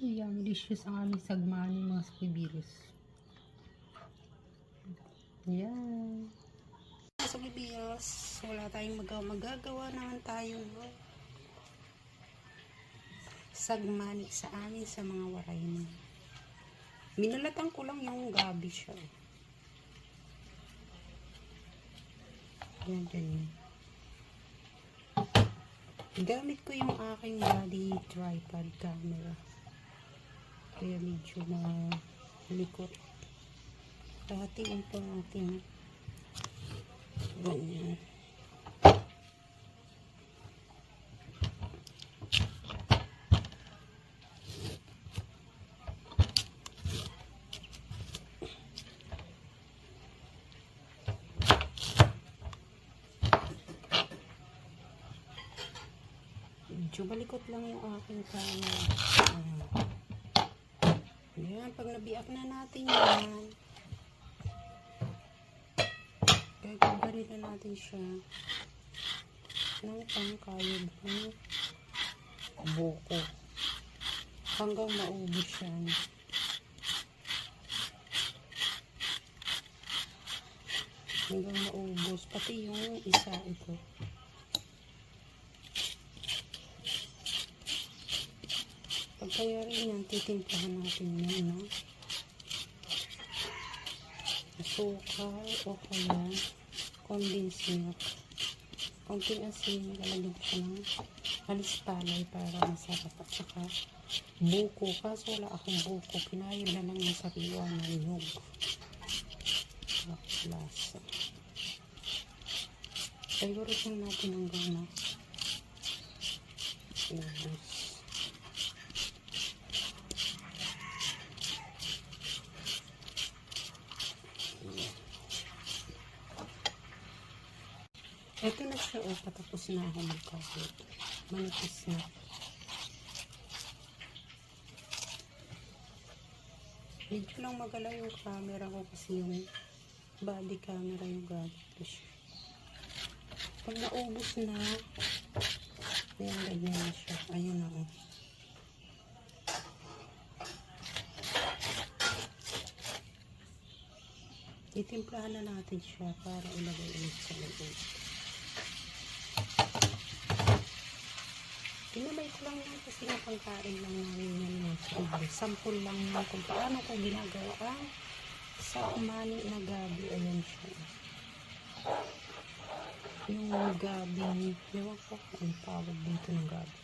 Ayan, delicious ang aming sagmani mga squibirus. Ayan. Mga squibirus, wala tayong magagawa naman tayo, no? Sagmani sa amin sa mga waray mo. Minulatan ko lang yung gabi siya. Ayan, ganyan. Gamit ko yung aking body tripod camera. Kaya medyo malikot. Hatiin po natin. Ganyan. Medyo malikot lang yung aking camera. Ayan, pag nabiak na natin yan, gagawin na natin siya ng pangkayod ng buko hanggang maubos yan. Hanggang maubos, pati yung isa ito. Pagkaya rin yan, titimplahan natin yan, no? Asukal o kaya condensed milk. Konting asin, lalagyan ko ng halis-palay para masarap. At saka buko, kaso wala akong buko. Pinayod na lang ng sariwa ng nyug. Lasa. Favorite lang natin hanggang na ubos. Ito na siya, patapos na ako magkakot. Manipis na. Medyo lang magalaw yung camera ko kasi yung body camera yung gamit ko siya. Pag naubos na, ayan, ganyan na siya. Ayun na. Itimplahan na natin siya para ilagay ulit sa loob. Tinamay ko lang yan kasi yung pangkain lang namin yan mga squibirus. Sample lang yan kung paano ko ginagawa ang sagmani na gabi. Ayan siya. Yung gabi, ewan ko kung tawag dito ng gabi.